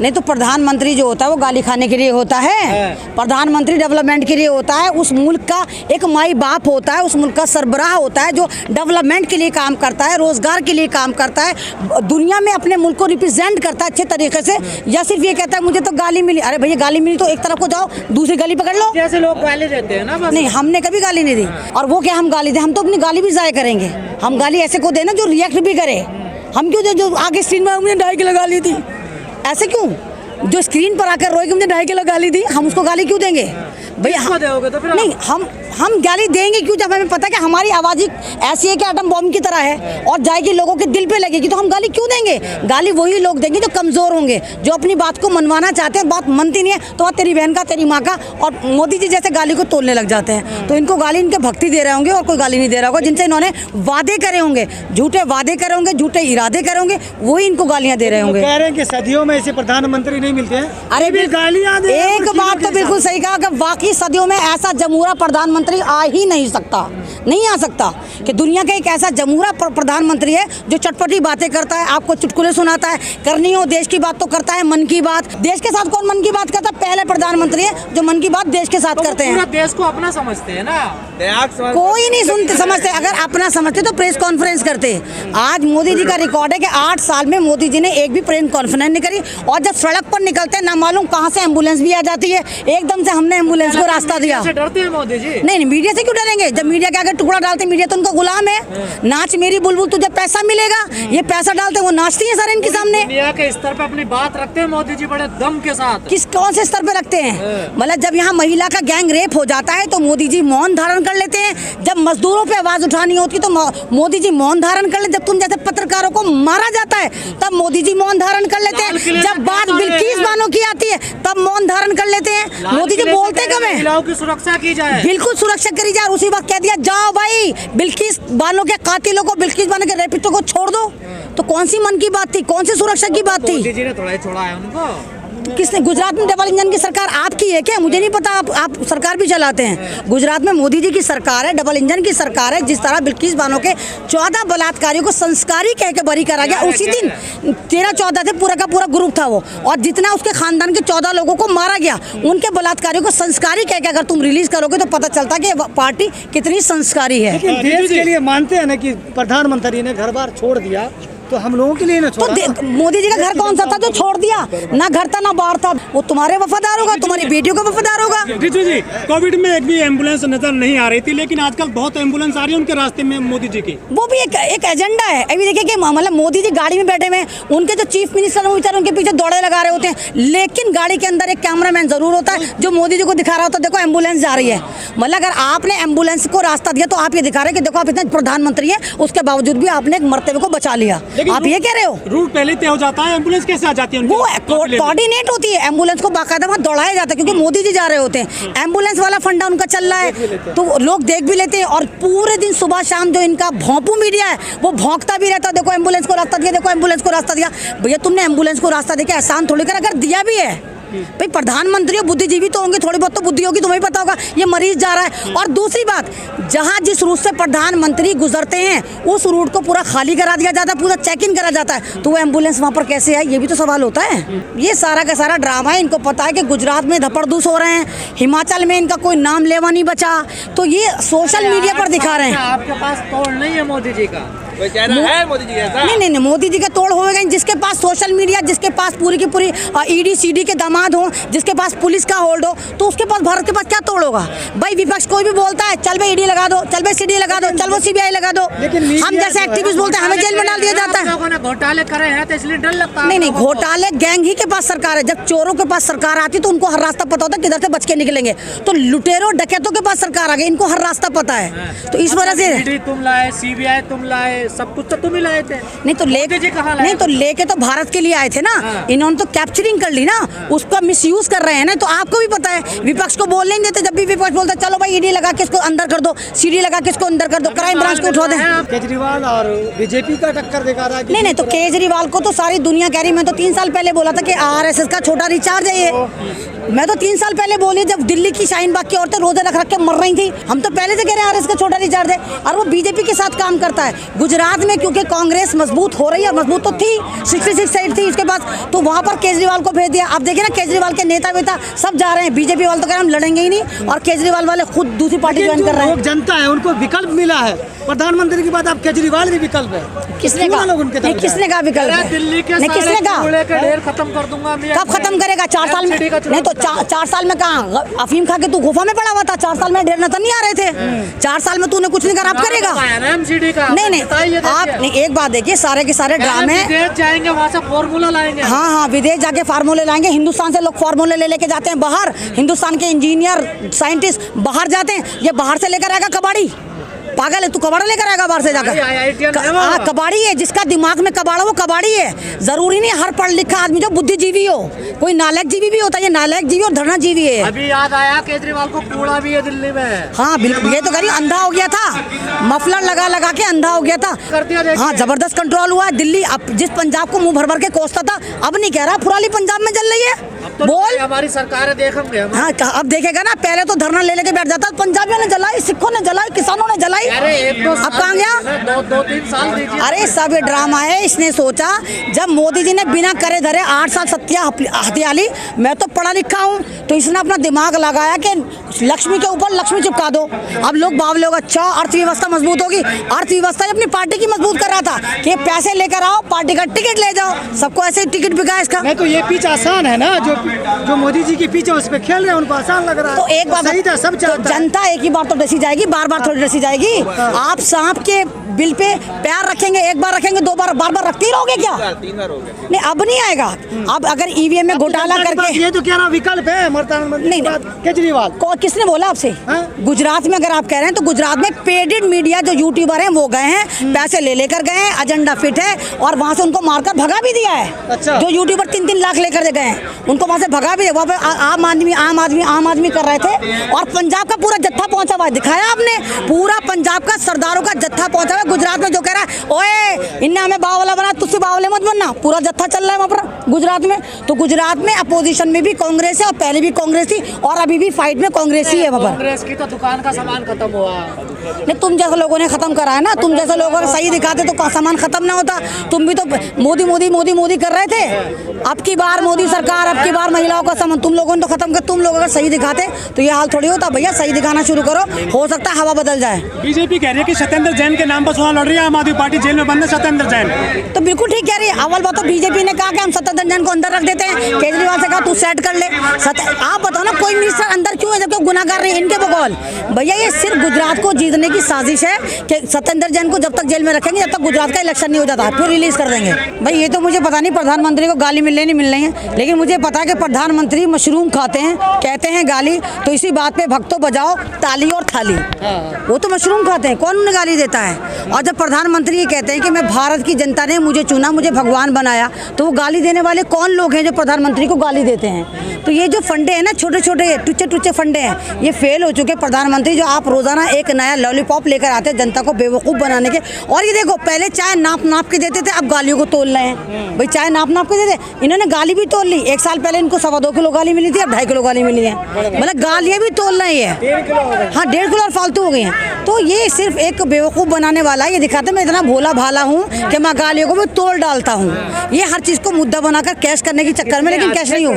नहीं तो प्रधानमंत्री जो होता है वो गाली खाने के लिए होता है। प्रधानमंत्री डेवलपमेंट के लिए होता है। उस मुल्क का एक माई बाप होता है, उस मुल्क का सरबराह होता है जो डेवलपमेंट के लिए काम करता है, रोजगार के लिए काम करता है, दुनिया में अपने मुल्क को रिप्रेजेंट करता है अच्छे तरीके से। या सिर्फ ये कहता है मुझे तो गाली मिली। अरे भैया गाली मिली तो एक तरफ को जाओ, दूसरी गली पकड़ लो। जैसे लोग गाली देते हैं ना, बस। नहीं, हमने कभी गाली नहीं दी। और वो क्या हम गाली दे? हम तो अपनी गाली भी जाया करेंगे। हम गाली ऐसे को देना जो रिएक्ट भी करे। हम क्यों दे जो आगे स्क्रीन में मुझे 2.5 किलो गाली दी? ऐसे क्यों? जो स्क्रीन पर आकर रोए कि मुझे 2.5 किलो गाली दी, हम उसको गाली क्यों देंगे भैया? तो फिर नहीं, हम गाली देंगे क्यों जब हमें पता है कि हमारी आवाज़ ही ऐसी है कि एटम बॉम्ब की तरह है और जाएगी लोगों के दिल पे लगेगी, तो हम गाली क्यों देंगे? गाली वही लोग देंगे जो कमज़ोर होंगे, जो अपनी बात को मनवाना चाहते हैं, बात मनती नहीं है तो वह तेरी बहन का, तेरी माँ का। और मोदी जी जैसे गाली को तोड़ने लग जाते हैं। तो इनको गाली इनके भक्ति दे रहे होंगे और कोई गाली नहीं दे रहा होगा। जिनसे इन्होंने वादे करे होंगे, झूठे वादे करे होंगे, झूठे इरादे करे होंगे, वही इनको गालियाँ दे रहे होंगे। कह रहे हैं कि सदियों में ऐसे प्रधानमंत्री नहीं मिलते हैं। अरे भी गालियाँ एक बात तो बिल्कुल सही कहा कि वाकई सदियों में ऐसा जमूरा प्रधानमंत्री आ ही नहीं सकता, नहीं आ सकता कि दुनिया का एक ऐसा जमूरा प्रधानमंत्री है जो चटपटी बातें करता है, आपको चुटकुले सुनाता है, करनी हो देश की बात तो करता है, मन की बात। देश के साथ कौन मन की बात करता है? पहले प्रधानमंत्री है जो मन की बात देश के साथ करते हैं। पूरा देश को अपना समझते हैं ना, कोई नहीं सुनते समझते। अगर अपना समझते तो प्रेस कॉन्फ्रेंस करते। आज मोदी जी का रिकॉर्ड है कि 8 साल में मोदी जी ने एक भी प्रेस कॉन्फ्रेंस नहीं करी। और जब सड़क पर निकलते हैं ना मालूम कहाँ से एम्बुलेंस भी आ जाती है। एकदम से हमने एम्बुलेंस को रास्ता दिया। डरते हैं मोदी जी? नहीं, मीडिया से क्यों डरेंगे? जब मीडिया के आगे टुकड़ा डालते, मीडिया तो उनका गुलाम है। नाच मेरी बुलबुल तुझे पैसा मिलेगा, ये पैसा डालते वो नाचती है सर इनके सामने। दुनिया के स्तर पे अपनी बात रखते हैं मोदी जी बड़े दम के साथ। कौन से स्तर पे रखते हैं? मतलब जब यहाँ महिला का गैंग रेप हो जाता है तो मोदी जी मौन धारण कर लेते हैं। जब मजदूरों पे आवाज उठानी होती तो मोदी जी मौन धारण कर लेते। जब तुम जैसे पत्रकारों को मारा जाता है तब मोदी जी मौन धारण कर लेते हैं। जब बात बिल्किस बानो की आती है तब मौन धारण कर लेते हैं। मोदी जी बोलते कब है? महिलाओं की सुरक्षा की जाए, बिल्कुल सुरक्षा करी जाए। उसी वक्त कह दिया जाओ भाई बिल्किस बानो के कातिलों को, बिल्किस बानो के रेपिस्टों को छोड़ दो। तो कौन सी मन की बात थी? कौन सी सुरक्षा की बात थी? मोदी जी ने थोड़ा ही छोड़ा है उनको। किसने? गुजरात में डबल इंजन की सरकार आपकी है क्या? मुझे नहीं पता, आप सरकार भी चलाते हैं। गुजरात में मोदी जी की सरकार है, डबल इंजन की सरकार है। जिस तरह बिल्किस बानो के 14 बलात्कारियों को संस्कारी कह के बरी करा गया, उसी दिन 13-14 से पूरा का पूरा ग्रुप था वो। और जितना उसके खानदान के 14 लोगों को मारा गया, उनके बलात्कारियों को संस्कारी कह के अगर तुम रिलीज करोगे तो पता चलता कि पार्टी कितनी संस्कारी है। लेकिन देश के लिए मानते हैं ना कि प्रधानमंत्री ने घर बार छोड़ दिया, तो हम लोगों के लिए ना छोड़ा। तो मोदी जी का घर कौन सा था जो छोड़ दिया? ना घर था ना बाहर था। वो तुम्हारे वफादार होगा, तुम्हारी बेटियों का वफादार होगा। रितु जी, कोविड में एक भी एम्बुलेंस नजर नहीं आ रही थी, लेकिन आजकल बहुत एम्बुलेंस आ रही है उनके रास्ते में मोदी जी की। वो भी एक एजेंडा है। अभी देखिए कि मतलब मोदी जी गाड़ी में बैठे हुए, उनके जो चीफ मिनिस्टर है बेचारे उनके पीछे दौड़े लगा रहे होते हैं, लेकिन गाड़ी के अंदर एक कैमरामैन जरूर होता है जो मोदी जी को दिखा रहा होता है देखो एम्बुलेंस जा रही है। मतलब अगर आपने एम्बुलेंस को रास्ता दिया तो आप ये दिखा रहे हैं कि देखो आप इतने प्रधानमंत्री हैं, उसके बावजूद भी आपने एक मरते हुए को बचा लिया। आप ये कह रहे हो? रूट पहले तय हो जाता है, एम्बुलेंस कैसे आ जाती है? वो कोऑर्डिनेट होती है, एम्बुलेंस को बाकायदा वहाँ दौड़ाया जाता है क्योंकि मोदी जी जा रहे होते हैं। एम्बुलेंस वाला फंडा उनका चल रहा है तो लोग देख भी लेते हैं। और पूरे दिन सुबह शाम जो इनका भौंपू मीडिया है वो भौंकता भी रहता है, देखो एम्बुलेंस को रास्ता दिया, देखो एम्बुलेंस को रास्ता दिया। भैया तुमने एम्बुलेंस को रास्ता देके एहसान थोड़ी कर, अगर दिया भी है भाई प्रधानमंत्री हो, बुद्धिजीवी तो होंगे, थोड़ी बहुत तो बुद्धि होगी, तुम्हें पता होगा ये मरीज जा रहा है। और दूसरी बात, जहां जिस रूट से प्रधानमंत्री गुजरते हैं उस रूट को पूरा खाली करा दिया जाता है, पूरा चेक इन करा जाता है, तो वो एम्बुलेंस वहां पर कैसे आई? ये भी तो सवाल होता है। ये सारा का सारा ड्रामा है। इनको पता है कि गुजरात में धपड़धूस हो रहे हैं, हिमाचल में इनका कोई नाम लेवा नहीं बचा, तो ये सोशल मीडिया पर दिखा रहे हैं। आपके पास तोड़ नहीं है मोदी जी का? है मोदी जी का? नहीं, मोदी जी का तोड़ होगा जिसके पास सोशल मीडिया, जिसके पास पूरी की पूरी ईडी सीडी के दामाद हो, जिसके पास पुलिस का होल्ड हो, तो उसके पास भारत के पास क्या तोड़ होगा? भाई विपक्ष कोई भी बोलता है चल भाई ईडी लगा दो, चल भाई सीडी लगा दो, चल वो सीबीआई लगा दो। हम जैसे एक्टिविस्ट बोलते हैं हमें जेल में डाल दिया जाता है। घोटाले करे हैं तो इसलिए डर लगता है। नहीं, घोटाले गैंग ही के पास सरकार है। जब चोरों के पास सरकार आती तो उनको हर रास्ता पता होता है किधर से बच के निकलेंगे। तो लुटेरों डकैतों के पास सरकार आ गई, इनको हर रास्ता पता है। तो इस वजह से तुम लाए, सीबीआई तुम लाए, सब कुछ तो तुम ही लाए थे। नहीं तो लेके तो भारत के लिए आए थे ना। इन्होंने तो कैप्चरिंग कर ली ना, उसका मिसयूज कर रहे हैं ना। तो आपको भी पता है विपक्ष को बोलने नहीं देते। जब भी विपक्ष बोलता है चलो भाई ईडी लगा के इसको अंदर कर दो, सीडी लगा के इसको अंदर कर दो, क्राइम ब्रांच को उठा दें। केजरीवाल और बीजेपी का टक्कर दिखा रहा है। नहीं तो केजरीवाल को तो सारी दुनिया कह रही। मैं तो 3 साल पहले बोला था कि आरएसएस का छोटा रिचार्ज है ये। मैं तो 3 साल पहले बोली जब दिल्ली की शाहीन बाग की औरतें रोजे रख के मर रही थी। हम तो पहले से कह रहे हैं आरएसएस का छोटा रिचार्ज है। और वो बीजेपी के साथ काम करता है। गुजरात में क्योंकि कांग्रेस मजबूत हो रही है, मजबूत तो थी, 66 सीट थी उसके पास, तो वहाँ पर केजरीवाल को भेज दिया। अब देखिए ना केजरीवाल के नेता वेता सब जा रहे हैं, बीजेपी वाले तो कह रहे हैं हम लड़ेंगे ही नहीं, और केजरीवाल वाले खुद दूसरी पार्टी ज्वाइन कर रहे हैं। लोग जनता है उनको विकल्प मिला है, प्रधानमंत्री की बात, आप केजरीवाल भी विकल्प है। किसने क्यों कहा? लोग उनके नहीं, तरफ किसने कहा विकल्प है? दिल्ली के नहीं, किसने कहा? कूड़े के ढेर खत्म कर दूंगा मैं। कब खत्म करेगा? 4 साल में? MCD का चुनाव नहीं तो 4 साल में कहाँ? अफीम खा के तू गुफा में पड़ा हुआ था, 4 साल में ढेर नजर नहीं आ रहे थे। 4 साल में तूने कुछ नहीं करा, अब करेगा? MCD का नहीं नहीं, आप नहीं, एक बात देखिए, सारे के सारे ड्रामे। विदेश जाएंगे, वहाँ से फॉर्मूला लाएंगे। हाँ हाँ, विदेश जाके फार्मूले लाएंगे। हिंदुस्तान से लोग फार्मूले ले लेके जाते हैं बाहर, हिंदुस्तान के इंजीनियर साइंटिस्ट बाहर जाते हैं, ये बाहर से लेकर आएगा कबाड़ी। पागल है तू? कबाड़ा लेकर आएगा बाहर से जाकर? हाँ, कबाड़ी है, जिसका दिमाग में कबाड़ा वो कबाड़ी है। जरूरी नहीं हर पढ़ लिखा आदमी जो बुद्धिजीवी हो, कोई नालायक जीवी भी होता है, ये नालायक जीवी और धरना जीवी है। अभी याद आया केजरीवाल को कूड़ा भी है दिल्ली में। हाँ बिल्कुल, ये तो करिए अंधा हो गया था, मफलर लगा लगा के अंधा हो गया था। कर दिया देखिए। हाँ, जबरदस्त कंट्रोल हुआ है दिल्ली। अब जिस पंजाब को मुंह भर भर के कोसता था, अब नहीं कह रहा पुरानी पंजाब में जल रही है। तो बोल। हमारी सरकार है, देखेंगे हम। हाँ, अब देखेगा ना, पहले तो धरना ले लेके बैठ जाता, पंजाबियों ने जलाई, सिखों ने जलाई, किसानों ने जलाई। अरे एक दो अब कहाँ गया? दो 3 साल दीजिए। अरे सब ये ड्रामा है। इसने सोचा जब मोदी जी ने बिना करे धरे 8 साल सत्या हत्या ली, मैं तो पढ़ा लिखा हूँ, तो इसने अपना दिमाग लगाया कि लक्ष्मी के ऊपर लक्ष्मी चिपका दो। अब लोग बावले होगा, अच्छा अर्थव्यवस्था मजबूत होगी। अर्थव्यवस्था अपनी पार्टी की मजबूत कर रहा था कि पैसे लेकर आओ, पार्टी का टिकट ले जाओ, सबको ऐसे ही टिकट बिका इसका। नहीं तो ये पिच आसान है ना, जो मोदी जी की पिच है उस पे खेल रहे हैं, उनको आसान लग रहा है। तो एक बात सही था, सब तो चाहता है। जनता एक ही बार तो डसी जाएगी, बार बार थोड़ी डसी जाएगी। आप सांप के बिल पे पैर रखेंगे, एक बार रखेंगे, 2 बार, बार बार रखते ही रहोगे क्या? 3 बार हो गया। नहीं, अब नहीं आएगा। अब अगर ईवीएम में घोटाला करके, ये तो क्या ना विकल्प है प्रधानमंत्री नहीं, के बाद केजरीवाल। किसने बोला आपसे? हाँ? गुजरात में अगर आप कह रहे हैं तो गुजरात में पेडेड मीडिया जो यूट्यूबर हैं वो गए हैं, पैसे ले लेकर गए हैं, एजेंडा फिट है, और वहां से उनको मारकर भगा भी दिया है। अच्छा। जो यूट्यूबर 3-3 लाख लेकर गए हैं, उनको वहां से भगा भी दिया। वहाँ पे आम आदमी कर रहे थे, और पंजाब का पूरा जत्था पहुंचा हुआ है, दिखाया आपने, पूरा पंजाब का सरदारों का जत्था पहुंचा हुआ है। गुजरात में जो कह रहा है ओए इनने हमें बावला बना, तुझसे बावले मत बनना, पूरा जत्था चल रहा है वहाँ पर गुजरात में। तो गुजरात में अपोजिशन में भी कांग्रेस है, और पहले भी कांग्रेस थी, और अभी भी फाइट में कांग्रेस ही है वहाँ पर। कांग्रेस की तो दुकान का सामान खत्म हुआ। नहीं, तुम जैसे लोगों ने खत्म करा है ना, तुम जैसे लोगों ने सही दिखाते तो सामान खत्म ना होता। तुम भी तो मोदी मोदी मोदी मोदी कर रहे थे। अब की बार मोदी सरकार, अब की बार महिलाओं का सामान तुम लोगों ने तो खत्म कर। तुम लोग अगर सही दिखाते तो ये हाल थोड़ी होता। भैया सही दिखाना शुरू करो, हो सकता है हवा बदल जाए। बीजेपी कह रही है कि सत्येंद्र जैन के नाम पर चुनाव लड़ रही है आम आदमी पार्टी, जेल में बंद है सत्येंद्र जैन। तो बिल्कुल ठीक कह रही है। अव्वल बात तो बीजेपी ने कहा कि हम सत्येंद्र जैन को अंदर रख देते हैं, केजरीवाल से कहा तू सेट कर ले। आप बताओ ना, कोई मिनिस्टर अंदर क्यों है जबकि गुनाहगार नहीं? इनके बकौल भैया ये सिर्फ गुजरात को जीतने की साजिश है कि सत्येंद्र जैन को जब तक जेल में रखेंगे, जब तक गुजरात का इलेक्शन नहीं हो जाता, फिर रिलीज कर देंगे। भाई ये तो मुझे पता नहीं प्रधानमंत्री को गाली मिलने नहीं मिल रही है, लेकिन मुझे पता है कि प्रधानमंत्री मशरूम खाते हैं, कहते हैं गाली, तो इसी बात पे भक्तों बजाओ ताली और थाली। वो तो मशरूम खाते हैं, कौन उन्हें गाली देता है? और जब प्रधानमंत्री ये कहते हैं कि मैं भारत की जनता ने मुझे चुना, मुझे भगवान बनाया, तो वो गाली देने वाले कौन लोग हैं जो प्रधानमंत्री को गाली देते हैं? तो ये जो फंडे हैं ना, छोटे छोटे टुच्चे टुच्चे फंडे हैं, ये फेल हो चुके। प्रधानमंत्री जो आप रोजाना एक नया लॉलीपॉप लेकर आते हैं जनता को बेवकूफ़ बनाने के। और ये देखो, पहले चाय नाप नाप के देते थे, अब गालियों को तोल रहे हैं। भाई चाय नाप नाप के देते, इन्होंने गाली भी तोल ली। 1 साल पहले इनको 2.25 किलो गाली मिली थी, अब 2.5 किलो गाली मिली है। मतलब गालियाँ भी तोल रही है। 1.5 किलो और फालतू हो गई हैं। तो ये सिर्फ एक बेवकूफ़ बनाने वाला है। ये दिखाते मैं इतना भोला भाला हूँ कि मैं गालियों को भी तोड़ डालता हूँ। ये हर चीज़ को मुद्दा बनाकर कैश करने के चक्कर में, लेकिन कैश नहीं हो।